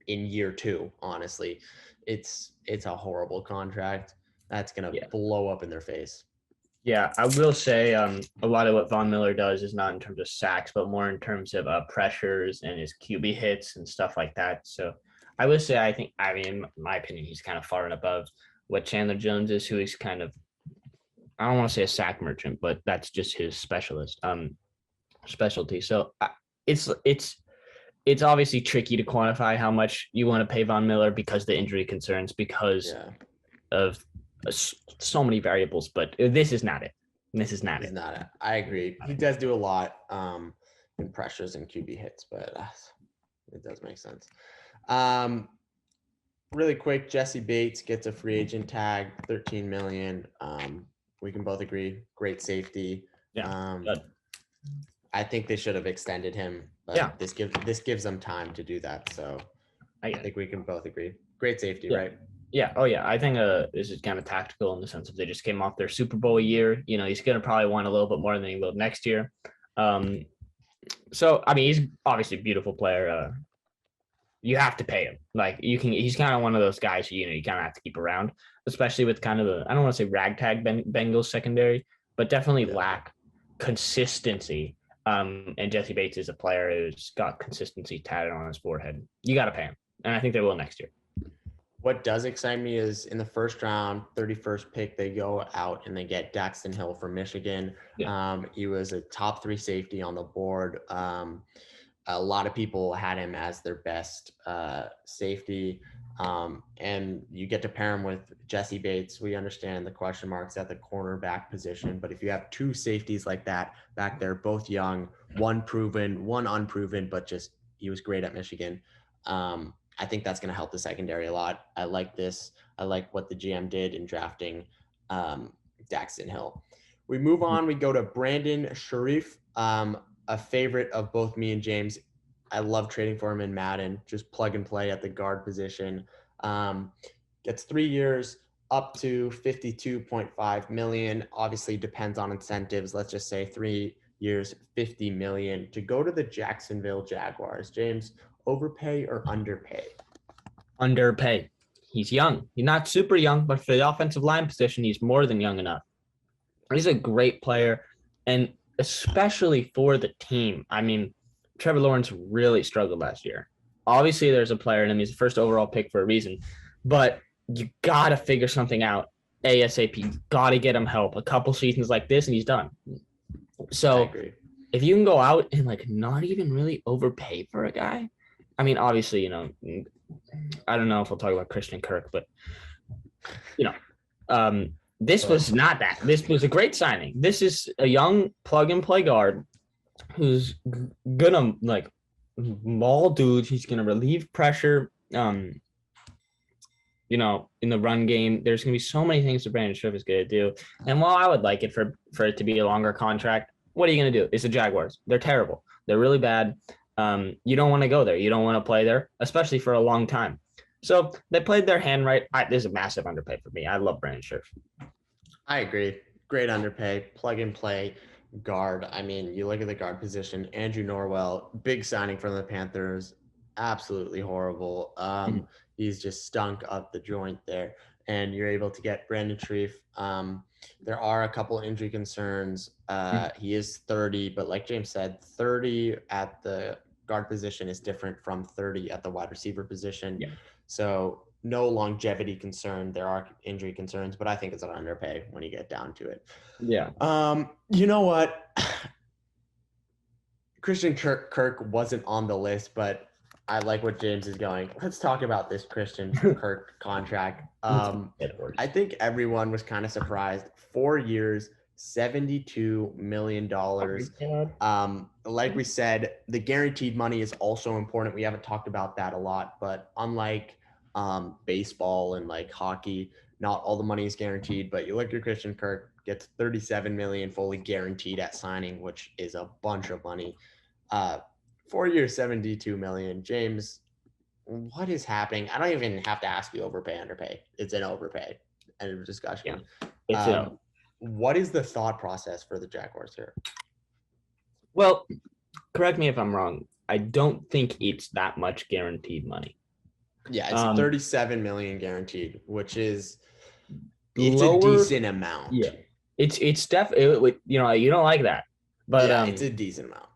in year 2, honestly. It's a horrible contract that's going to blow up in their face. Yeah, I will say a lot of what Von Miller does is not in terms of sacks, but more in terms of pressures and his QB hits and stuff like that. So I would say in my opinion, he's kind of far and above what Chandler Jones is, who is kind of, I don't want to say a sack merchant, but that's just his specialty. So it's obviously tricky to quantify how much you want to pay Von Miller because the injury concerns, because of so many variables, but this is not it. This is not it. Not it. I agree. He does do a lot in pressures and QB hits, but it does make sense. Really quick, Jesse Bates gets a free agent tag, 13 million. We can both agree, great safety. Yeah. I think they should have extended him, but this gives them time to do that. So I think we can both agree. Great safety, right? Yeah. Oh, yeah. I think this is kind of tactical in the sense of they just came off their Super Bowl year. He's going to probably want a little bit more than he will next year. So, I mean, he's obviously a beautiful player. You have to pay him. Like, he's kind of one of those guys who, you kind of have to keep around, especially with kind of I don't want to say ragtag Bengals secondary, but definitely lack consistency. And Jesse Bates is a player who's got consistency tatted on his forehead. You got to pay him. And I think they will next year. What does excite me is in the first round, 31st pick, they go out and they get Daxton Hill from Michigan. Yeah. He was a top 3 safety on the board. A lot of people had him as their best safety. And you get to pair him with Jesse Bates. We understand the question marks at the cornerback position, but if you have 2 safeties like that back there, both young, one proven, one unproven, but just he was great at Michigan. I think that's going to help the secondary a lot. I like this. I like what the GM did in drafting Daxton Hill. We move on. We go to Brandon Sharif, a favorite of both me and James. I love trading for him in Madden. Just plug and play at the guard position. Gets 3 years, up to 52.5 million. Obviously depends on incentives. Let's just say 3 years, 50 million to go to the Jacksonville Jaguars. James, overpay or underpay? Underpay. He's young. He's not super young, but for the offensive line position, he's more than young enough. He's a great player, and especially for the team. I mean, Trevor Lawrence really struggled last year. Obviously, there's a player in him. He's the first overall pick for a reason, but you got to figure something out ASAP. You got to get him help. A couple seasons like this, and he's done. So if you can go out and like not even really overpay for a guy, I mean, obviously, I don't know if we'll talk about Christian Kirk, but this was not that. This was a great signing. This is a young plug and play guard who's gonna like maul dudes. He's gonna relieve pressure. In the run game, there's gonna be so many things that Brandon Scherff is gonna do. And while I would like it for it to be a longer contract, what are you gonna do? It's the Jaguars. They're terrible. They're really bad. You don't want to go there. You don't want to play there, especially for a long time. So they played their hand right. This is a massive underpay for me. I love Brandon Scherff. I agree. Great underpay, plug and play guard. I mean, you look at the guard position, Andrew Norwell, big signing from the Panthers, absolutely horrible. He's just stunk up the joint there. And you're able to get Brandon Scherff. There are a couple injury concerns. He is 30, but like James said, 30 at the guard position is different from 30 at the wide receiver position. Yeah. So no longevity concern. There are injury concerns, but I think it's an underpay when you get down to it. Yeah. You know what? Christian Kirk wasn't on the list, but I like what James is going. Let's talk about this Christian Kirk contract. I think everyone was kind of surprised. 4 years, $72 million. Like we said, the guaranteed money is also important. We haven't talked about that a lot, but unlike baseball and like hockey, not all the money is guaranteed, but you look at Christian Kirk gets 37 million fully guaranteed at signing, which is a bunch of money. 4 years, 72 million. James, what is happening? I don't even have to ask you overpay, underpay. It's an overpay. End of discussion. Yeah. What is the thought process for the Jaguars here? Well, correct me if I'm wrong. I don't think it's that much guaranteed money. Yeah, it's 37 million guaranteed, which is it's a decent amount. Yeah, it's definitely you don't like that, but yeah, it's a decent amount.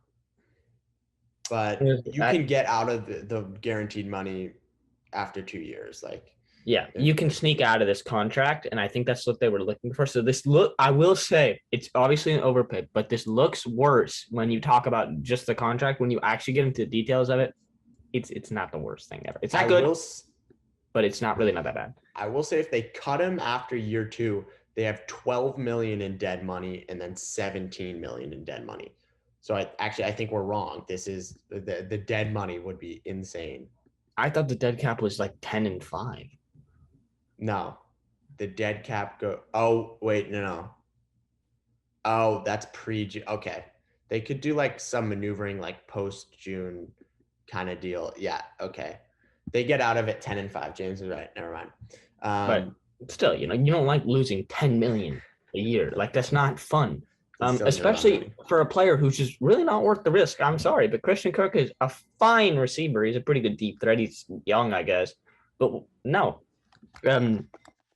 But you can get out of the guaranteed money after 2 years, like. Yeah, you can sneak out of this contract, and I think that's what they were looking for. So I will say, it's obviously an overpay, but this looks worse when you talk about just the contract. When you actually get into the details of it, it's not the worst thing ever. It's not good, but it's not that bad. I will say if they cut him after year 2, they have 12 million in dead money and then 17 million in dead money. So I think we're wrong. This is the dead money would be insane. I thought the dead cap was like 10 and 5. No, the dead cap oh, wait, no. Oh, that's pre-June. Okay. They could do like some maneuvering like post-June kind of deal. Yeah, okay. They get out of it 10 and 5. James is right. Never mind. But still, you don't like losing 10 million a year. Like, that's not fun. Especially for a player who's just really not worth the risk. I'm sorry, but Christian Kirk is a fine receiver. He's a pretty good deep threat. He's young, I guess. But no,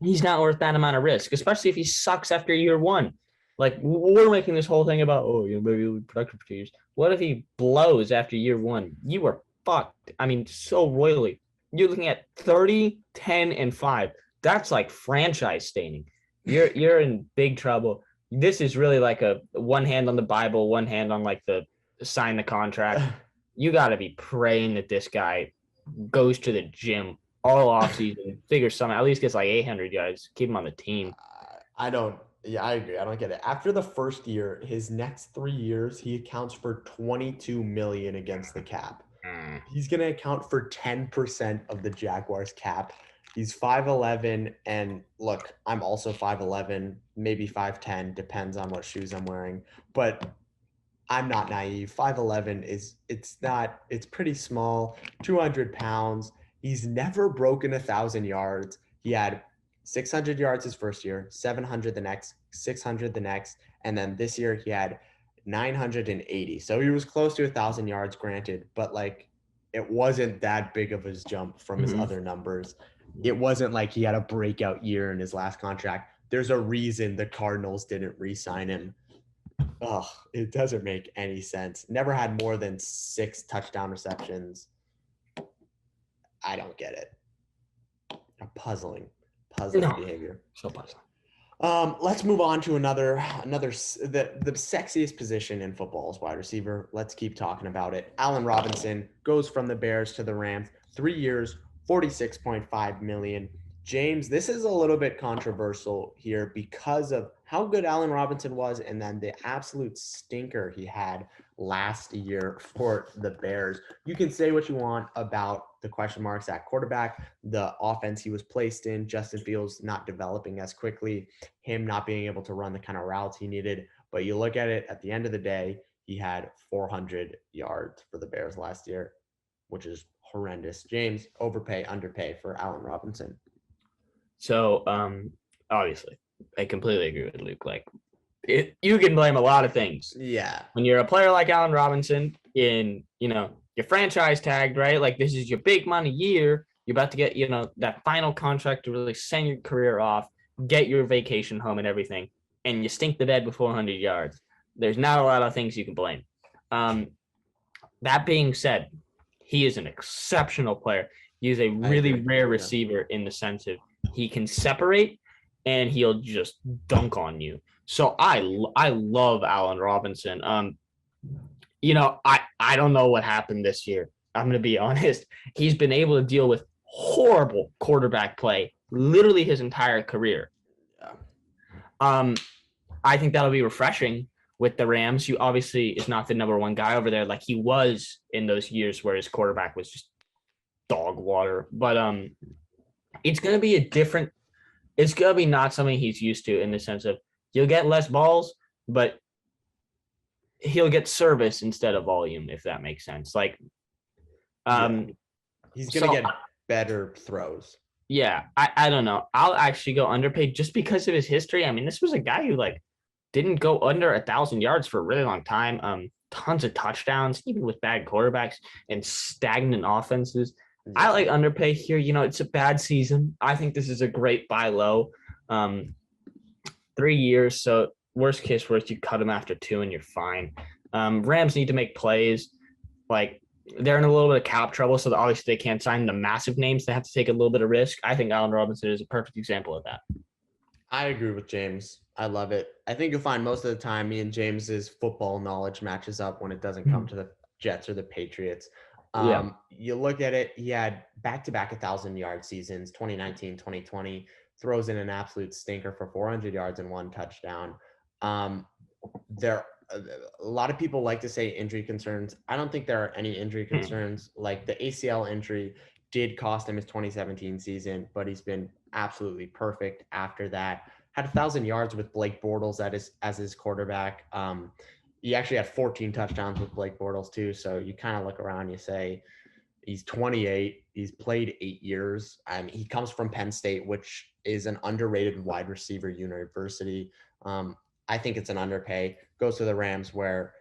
he's not worth that amount of risk, especially if he sucks after year 1. Like, we're making this whole thing about, maybe he'll be productive for 2 years. What if he blows after year 1? You are fucked. I mean, so royally. You're looking at 30, 10, and 5. That's like franchise staining. You're in big trouble. This is really like a one hand on the Bible, one hand on like the sign the contract. You got to be praying that this guy goes to the gym all offseason, figures something, at least gets like 800 yards, keep him on the team. I agree. I don't get it. After the first year, his next 3 years, he accounts for 22 million against the cap. He's going to account for 10% of the Jaguars cap. He's 5'11", and look, I'm also 5'11", maybe 5'10", depends on what shoes I'm wearing. But I'm not naive. 5'11" it's pretty small. 200 pounds. He's never broken 1,000 yards. He had 600 yards his first year, 700 the next, 600 the next, and then this year he had 980. So he was close to 1,000 yards, granted, but like it wasn't that big of his jump from his other numbers. It wasn't like he had a breakout year in his last contract. There's a reason the Cardinals didn't re-sign him. Oh, it doesn't make any sense. Never had more than 6 touchdown receptions. I don't get it. Puzzling behavior. So puzzling. Let's move on to another the sexiest position in football is wide receiver. Let's keep talking about it. Allen Robinson goes from the Bears to the Rams. 3 years, 46.5 million. James, this is a little bit controversial here because of how good Allen Robinson was and then the absolute stinker he had last year for the Bears. You can say what you want about the question marks at quarterback, the offense he was placed in, Justin Fields not developing as quickly, him not being able to run the kind of routes he needed. But you look at it, at the end of the day, he had 400 yards for the Bears last year, which is horrendous. James, overpay, underpay for Allen Robinson. So, obviously, I completely agree with Luke. Like, you can blame a lot of things. Yeah. When you're a player like Allen Robinson you're franchise tagged, right? Like, this is your big money year. You're about to get, that final contract to really send your career off, get your vacation home and everything, and you stink the bed with 400 yards. There's not a lot of things you can blame. That being said, he is an exceptional player. He is a really rare receiver in the sense of he can separate and he'll just dunk on you. So I love Allen Robinson. I don't know what happened this year. I'm going to be honest. He's been able to deal with horrible quarterback play literally his entire career. Yeah. I think that'll be refreshing with the Rams. He obviously is not the number one guy over there like he was in those years where his quarterback was just dog water. But it's going to be it's going to be not something he's used to in the sense of you'll get less balls, but he'll get service instead of volume, if that makes sense. Like, he's going to get better throws. Yeah, I don't know. I'll actually go underpaid just because of his history. I mean, this was a guy who didn't go under 1,000 yards for a really long time. Tons of touchdowns, even with bad quarterbacks and stagnant offenses. Yeah. I like underpay here. It's a bad season. I think this is a great buy low. 3 years, so worst case worst, you cut him after 2 and you're fine. Rams need to make plays. Like, they're in a little bit of cap trouble, so obviously they can't sign the massive names. They have to take a little bit of risk. I think Allen Robinson is a perfect example of that. I agree with James. I love it. I think you'll find most of the time me and James's football knowledge matches up when it doesn't come to the Jets or the Patriots. You look at it, he had back-to-back 1,000-yard seasons, 2019, 2020, throws in an absolute stinker for 400 yards and 1 touchdown. A lot of people like to say injury concerns. I don't think there are any injury concerns. Like, the ACL injury did cost him his 2017 season, but he's been absolutely perfect after that. Had 1,000 yards with Blake Bortles as his quarterback. He actually had 14 touchdowns with Blake Bortles too. So you kind of look around and you say, he's 28. He's played 8 years. He comes from Penn State, which is an underrated wide receiver university. I think it's an underpay. Goes to the Rams where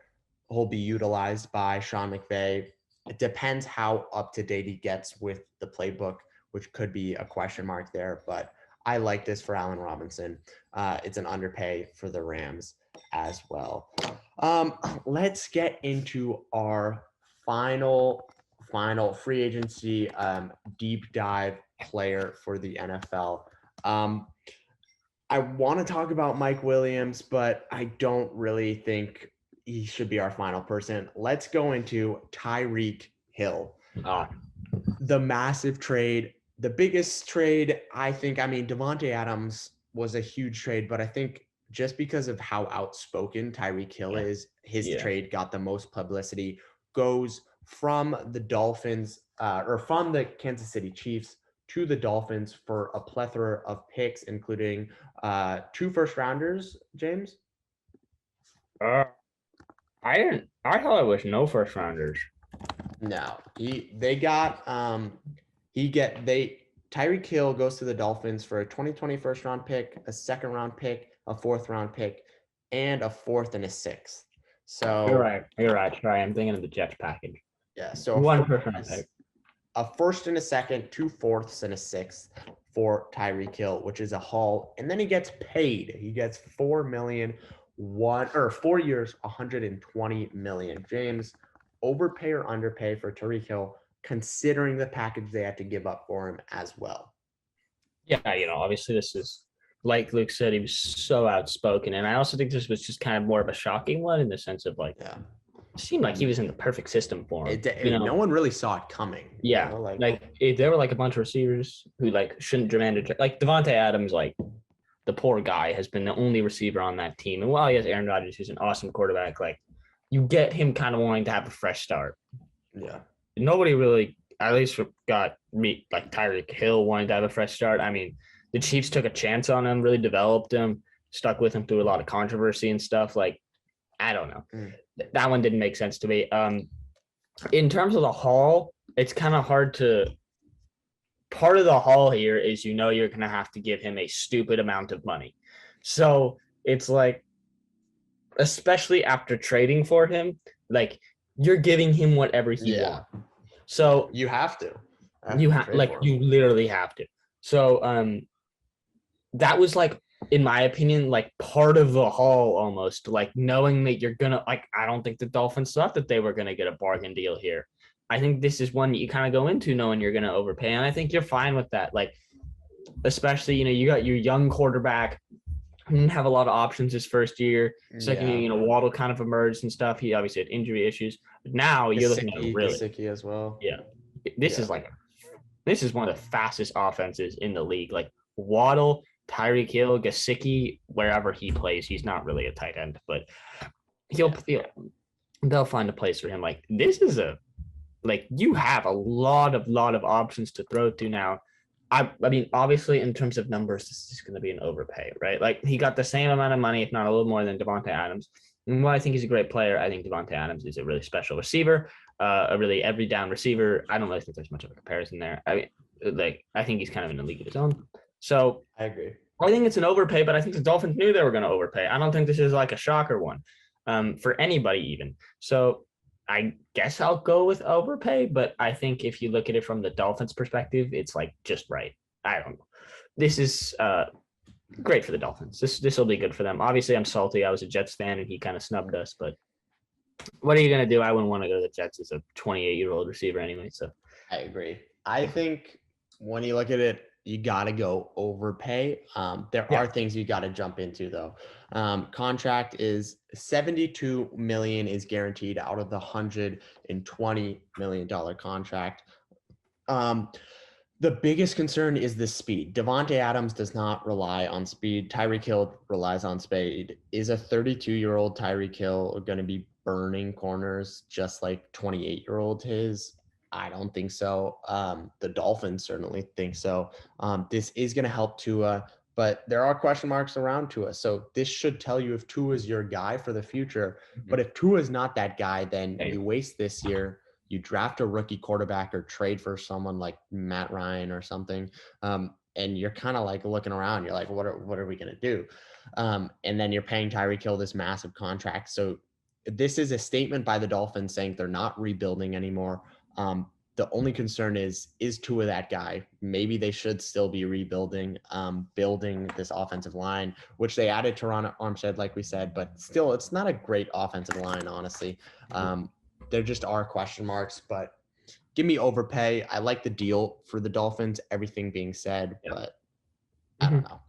he'll be utilized by Sean McVay. It depends how up to date he gets with the playbook, which could be a question mark there. But I like this for Allen Robinson. It's an underpay for the Rams as well. Let's get into our final free agency deep dive player for the NFL. I want to talk about Mike Williams, but I don't really think he should be our final person. Let's go into Tyreek Hill. The massive trade, the biggest trade, I think. I mean, Devontae Adams was a huge trade, but I think just because of how outspoken Tyreek Hill is, his trade got the most publicity. Goes from the Dolphins or from the Kansas City Chiefs to the Dolphins for a plethora of picks, including 2 first-rounders, James? I thought it was no first-rounders. No. Tyreek Hill goes to the Dolphins for a 2020 first round pick, a second round pick, a fourth round pick, and a fourth and a sixth. You're So right. You're right. Sorry, I'm thinking of the Jets package. yeah, so One first round pick. a first and a second, two fourths and a sixth for Tyreek Hill, which is a haul. And then he gets paid. He gets 4 million, 4 years, 120 million. James, overpay or underpay for Tyreek Hill, considering the package they had to give up for him as well. Yeah, obviously this is like Luke said, he was so outspoken. And I also think this was just kind of more of a shocking one in the sense of like, Yeah. it seemed like he was in the perfect system for him. No one really saw it coming. Yeah. There were like a bunch of receivers who like shouldn't demand it. Like Devontae Adams, like the poor guy has been the only receiver on that team. And while he has Aaron Rodgers, who's an awesome quarterback, like you get him kind of wanting to have a fresh start. Yeah. Nobody really, at least got me like Tyreek Hill wanting to have a fresh start. I mean, the Chiefs took a chance on him, really developed him, stuck with him through a lot of controversy and stuff. Like, I don't know. That one didn't make sense to me. In terms of the haul, it's kind of hard to. Part of the haul here is you're going to have to give him a stupid amount of money. So it's like, especially after trading for him, like you're giving him whatever he wants. So you have to. You literally have to. So that was like, in my opinion, like part of the haul almost, like knowing that you're gonna like, I don't think the Dolphins thought that they were gonna get a bargain deal here. I think this is one that you kind of go into knowing you're gonna overpay, and I think you're fine with that. Like, especially you got your young quarterback, didn't have a lot of options his first year. Second year, Waddle kind of emerged and stuff. He obviously had injury issues, but now you're looking at really Gesicki as well. Yeah, this is one of the fastest offenses in the league. Like Waddle, Tyreek Hill, Gesicki, wherever he plays, he's not really a tight end, but they'll find a place for him. Like this is you have a lot of options to throw to now. I mean, obviously, in terms of numbers, this is going to be an overpay, right? Like he got the same amount of money, if not a little more, than Devontae Adams. And while I think he's a great player, I think Devontae Adams is a really special receiver, a really every down receiver. I don't really think there's much of a comparison there. I mean, I think he's kind of in a league of his own. So I agree. I think it's an overpay, but I think the Dolphins knew they were going to overpay. I don't think this is like a shocker one for anybody even. So I guess I'll go with overpay, but I think if you look at it from the Dolphins' perspective, it's like just right. I don't know. This is great for the Dolphins. This will be good for them. Obviously, I'm salty. I was a Jets fan, and he kind of snubbed us. But what are you going to do? I wouldn't want to go to the Jets as a 28-year-old receiver anyway. So I agree. I think when you look at it, you got to go overpay. There are things you got to jump into though. Contract is $72 million is guaranteed out of the $120 million contract. The biggest concern is the speed. Devontae Adams does not rely on speed. Tyreek Hill relies on speed. Is a 32-year-old Tyreek Hill going to be burning corners just like 28-year-old his? I don't think so. The Dolphins certainly think so. This is going to help Tua, but there are question marks around Tua. So this should tell you if Tua is your guy for the future. But if Tua is not that guy, then you waste this year. You draft a rookie quarterback or trade for someone like Matt Ryan or something. And you're kind of like looking around. You're like, what are we going to do? And then you're paying Tyreek Hill this massive contract. So this is a statement by the Dolphins saying they're not rebuilding anymore. The only concern is Tua that guy? Maybe they should still be rebuilding, building this offensive line, which they added Teron Armstead, like we said, but still, it's not a great offensive line, honestly. There just are question marks, but give me overpay. I like the deal for the Dolphins, everything being said, but I don't know.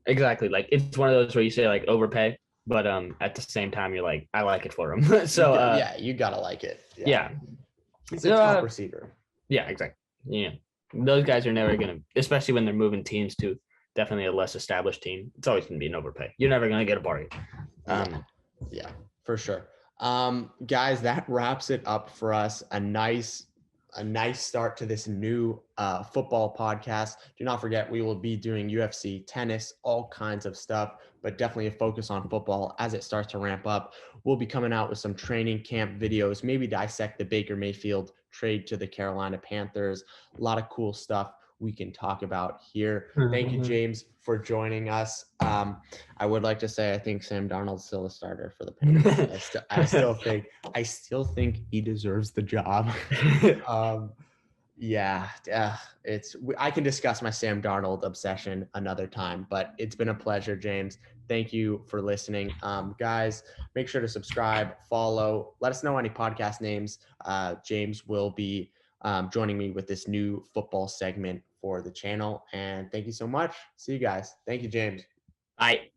Exactly. Like it's one of those where you say like overpay, but at the same time, you're like, I like it for him. So you gotta like it. Yeah. He's a top receiver. Yeah, exactly. Yeah. Those guys are never going to, especially when they're moving teams to definitely a less established team. It's always going to be an overpay. You're never going to get a bargain. Yeah, for sure. Guys, that wraps it up for us. A nice start to this new football podcast. Do not forget, we will be doing UFC, tennis, all kinds of stuff, but definitely a focus on football as it starts to ramp up. We'll be coming out with some training camp videos, maybe dissect the Baker Mayfield trade to the Carolina Panthers. A lot of cool stuff we can talk about here. Thank you, Mhm. James, for joining us. I would like to say I think Sam Darnold's still a starter for the Patriots. I still think he deserves the job. Yeah, I can discuss my Sam Darnold obsession another time, but it's been a pleasure, James. Thank you for listening. Guys, make sure to subscribe, follow, let us know any podcast names. James will be joining me with this new football segment for the channel. And thank you so much. See you guys. Thank you, James. Bye.